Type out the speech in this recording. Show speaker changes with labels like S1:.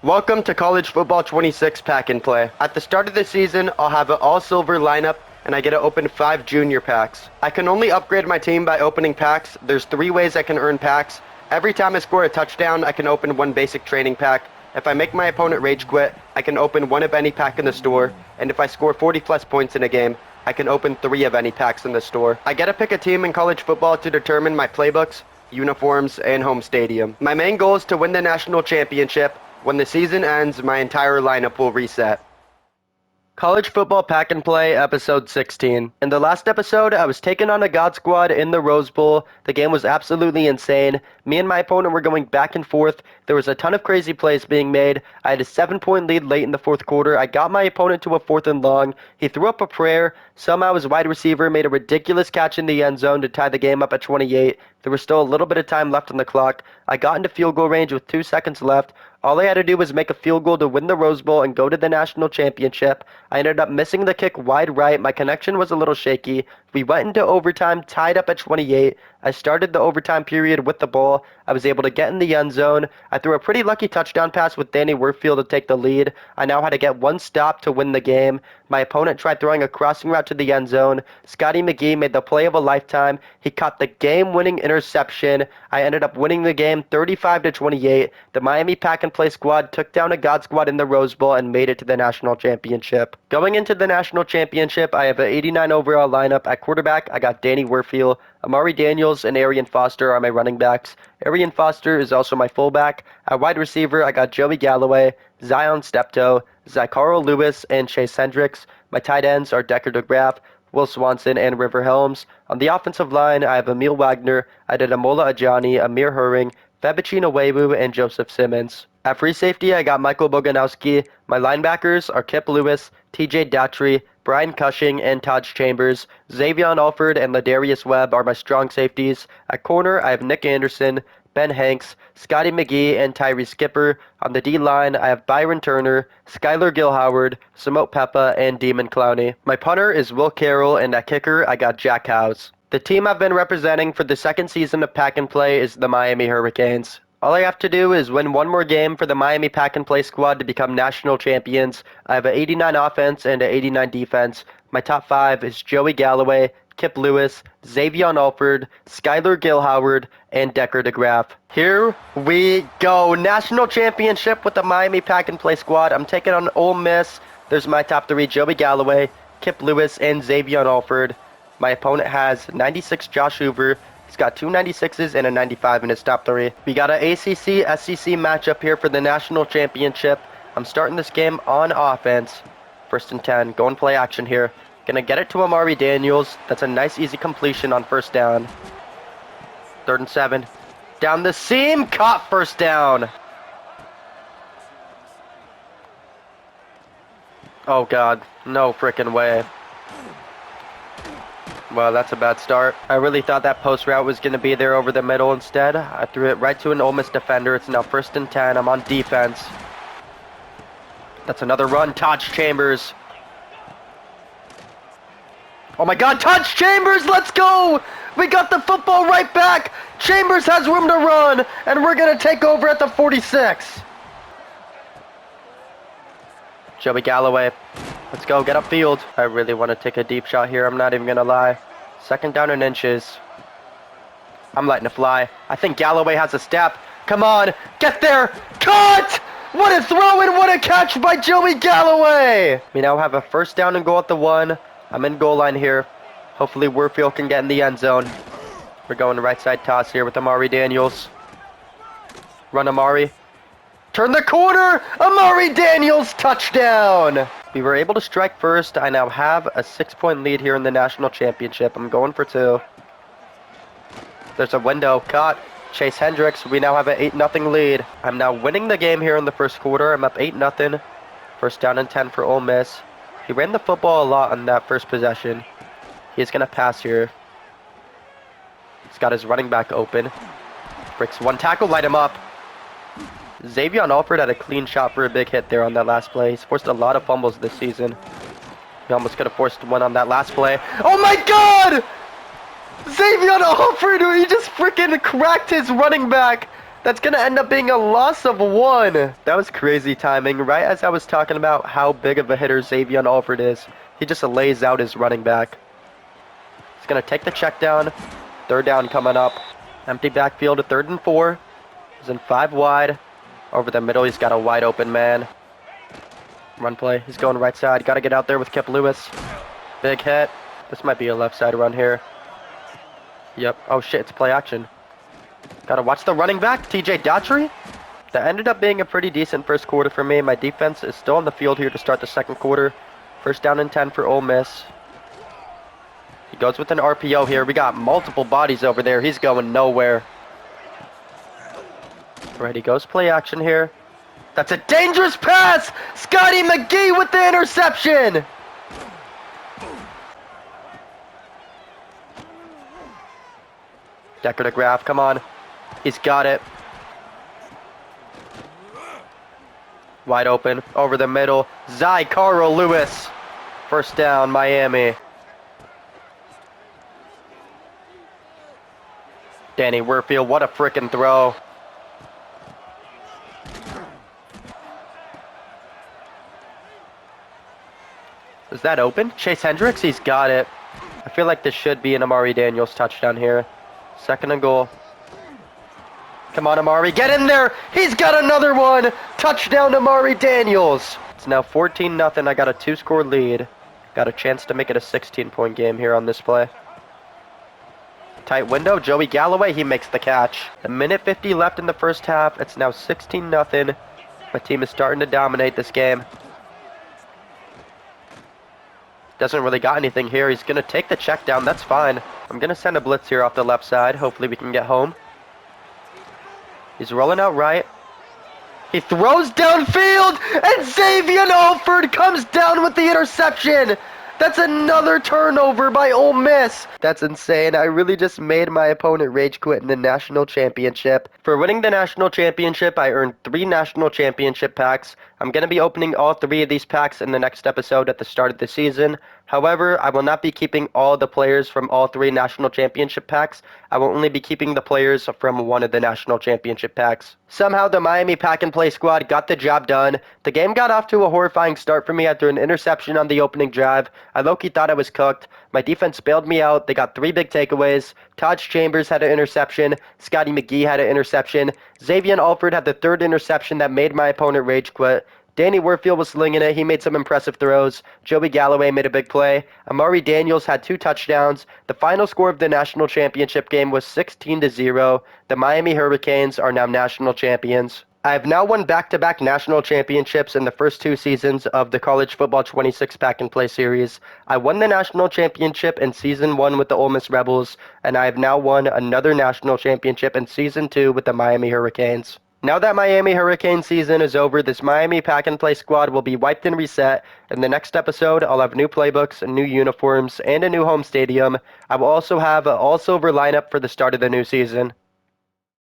S1: Welcome to College Football 26 Pack and Play. At the start of the season, I'll have an all-silver lineup, and I get to open 5 junior packs. I can only upgrade my team by opening packs. There's 3 ways I can earn packs. Every time I score a touchdown, I can open 1 basic training pack. If I make my opponent rage quit, I can open 1 of any pack in the store. And if I score 40 plus points in a game, I can open 3 of any packs in the store. I get to pick a team in college football to determine my playbooks, uniforms, and home stadium. My main goal is to win the national championship. When the season ends, my entire lineup will reset. College Football Pack and Play, Episode 16. In the last episode, I was taking on a God Squad in the Rose Bowl. The game was absolutely insane. Me and my opponent were going back and forth. There was a ton of crazy plays being made. I had a 7-point lead late in the fourth quarter. I got my opponent to a 4th and long. He threw up a prayer. Somehow his wide receiver made a ridiculous catch in the end zone to tie the game up at 28. There was still a little bit of time left on the clock. I got into field goal range with 2 seconds left. All I had to do was make a field goal to win the Rose Bowl and go to the national championship. I ended up missing the kick wide right. My connection was a little shaky. We went into overtime, tied up at 28. I started the overtime period with the ball. I was able to get in the end zone. I threw a pretty lucky touchdown pass with Danny Werfield to take the lead. I now had to get 1 stop to win the game. My opponent tried throwing a crossing route to the end zone. Scotty McGee made the play of a lifetime. He caught the game-winning interception. I ended up winning the game 35-28. The Miami Pack and Play squad took down a God Squad in the Rose Bowl and made it to the national championship. Going into the national championship, I have an 89 overall lineup. At quarterback, I got Danny Werfield. Amari Daniels and Arian Foster are my running backs. Arian Foster is also my fullback. At wide receiver, I got Joey Galloway, Zion Steptoe, Zycarl Lewis, and Chase Hendricks. My tight ends are Decker DeGraff, Will Swanson, and River Helms. On the offensive line, I have Emil Wagner, Adedamola Ajani, Amir Herring, Fabicino Webu, and Joseph Simmons. At free safety, I got Michael Boganowski. My linebackers are Kip Lewis, TJ Datry, Brian Cushing, and Taj Chambers. Xavion Alford and Ladarius Webb are my strong safeties. At corner, I have Nick Anderson, Ben Hanks, Scotty McGee, and Tyree Skipper. On the D-line, I have Byron Turner, Skylar Gilhoward, Samote Peppa, and Demon Clowney. My punter is Will Carroll, and at kicker, I got Jack Howes. The team I've been representing for the second season of Pack and Play is the Miami Hurricanes. All I have to do is win 1 more game for the Miami Pack and Play squad to become national champions. I have an 89 offense and an 89 defense. My top 5 is Joey Galloway, Kip Lewis, Xavion Alford, Skylar Gilhoward, and Decker DeGraff. Here we go. National championship with the Miami Pack and Play squad. I'm taking on Ole Miss. There's my top 3, Joey Galloway, Kip Lewis, and Xavion Alford. My opponent has 96 Josh Hoover. He's got 2 96s and a 95 in his top 3. We got an ACC-SEC matchup here for the national championship. I'm starting this game on offense. 1st and 10. Go and play action here. Gonna get it to Amari Daniels. That's a nice easy completion on 1st down. 3rd and 7. Down the seam. Caught 1st down. Oh God. No frickin' way. Well, that's a bad start. I really thought that post route was going to be there over the middle instead. I threw it right to an Ole Miss defender. It's now 1st and 10. I'm on defense. That's another run. Taj Chambers. Oh my God, Taj Chambers, let's go! We got the football right back. Chambers has room to run, and we're going to take over at the 46. Joey Galloway. Let's go, get upfield. I really want to take a deep shot here, I'm not even going to lie. 2nd down and inches. I'm letting it fly. I think Galloway has a step. Come on, get there. Cut! What a throw and what a catch by Joey Galloway! We now have a 1st down and goal at the 1. I'm in goal line here. Hopefully Werfield can get in the end zone. We're going right side toss here with Amari Daniels. Run Amari. Turn the corner! Amari Daniels, touchdown! We were able to strike first. I now have a 6-point lead here in the national championship. I'm going for 2. There's a window. Caught. Chase Hendricks. We now have an 8-0 lead. I'm now winning the game here in the 1st quarter. I'm up 8-0. 1st down and 10 for Ole Miss. He ran the football a lot on that first possession. He's going to pass here. He's got his running back open. Breaks 1 tackle. Light him up. Xavion Alford had a clean shot for a big hit there on that last play. He's forced a lot of fumbles this season. He almost could have forced 1 on that last play. Oh my God! Xavion Alford, he just freaking cracked his running back. That's going to end up being a loss of 1. That was crazy timing. Right as I was talking about how big of a hitter Xavier Alford is, he just lays out his running back. He's going to take the check down. 3rd down coming up. Empty backfield, 3rd and 4. He's in 5 wide. Over the middle, he's got a wide open man. Run play. He's going right side. Got to get out there with Kip Lewis. Big hit. This might be a left side run here. Yep. Oh shit, it's play action. Gotta watch the running back, TJ Daughtry. That ended up being a pretty decent first quarter for me. My defense is still on the field here to start the second quarter. 1st down and 10 for Ole Miss. He goes with an RPO here. We got multiple bodies over there. He's going nowhere. Alright, he goes play action here. That's a dangerous pass! Scotty McGee with the interception! Decker to Graf, come on. He's got it. Wide open, over the middle. Zy Carl Lewis. 1st down, Miami. Danny Werfield, what a frickin' throw. Is that open? Chase Hendricks, he's got it. I feel like this should be an Amari Daniels touchdown here. 2nd and goal. Come on, Amari, get in there! He's got another one! Touchdown, Amari Daniels! It's now 14-0. I got a 2-score lead. Got a chance to make it a 16-point game here on this play. Tight window, Joey Galloway, he makes the catch. A minute 50 left in the first half. It's now 16-0. My team is starting to dominate this game. Doesn't really got anything here. He's going to take the check down. That's fine. I'm going to send a blitz here off the left side. Hopefully we can get home. He's rolling out right. He throws downfield, and Xavier Alford comes down with the interception. That's another turnover by Ole Miss. That's insane. I really just made my opponent rage quit in the national championship. For winning the national championship, I earned 3 national championship packs. I'm going to be opening all 3 of these packs in the next episode at the start of the season. However, I will not be keeping all the players from all 3 national championship packs. I will only be keeping the players from 1 of the national championship packs. Somehow the Miami Pack and Play squad got the job done. The game got off to a horrifying start for me after an interception on the opening drive. I low-key thought I was cooked. My defense bailed me out. They got 3 big takeaways. Taj Chambers had an interception. Scotty McGee had an interception. Xavier Alford had the 3rd interception that made my opponent rage quit. Danny Werfield was slinging it. He made some impressive throws. Joey Galloway made a big play. Amari Daniels had 2 touchdowns. The final score of the national championship game was 16-0. The Miami Hurricanes are now national champions. I have now won back-to-back national championships in the first 2 seasons of the College Football 26 Pack and Play series. I won the national championship in Season 1 with the Ole Miss Rebels, and I have now won another national championship in Season 2 with the Miami Hurricanes. Now that Miami Hurricane season is over, this Miami Pack and Play squad will be wiped and reset. In the next episode, I'll have new playbooks, new uniforms, and a new home stadium. I will also have an all-silver lineup for the start of the new season.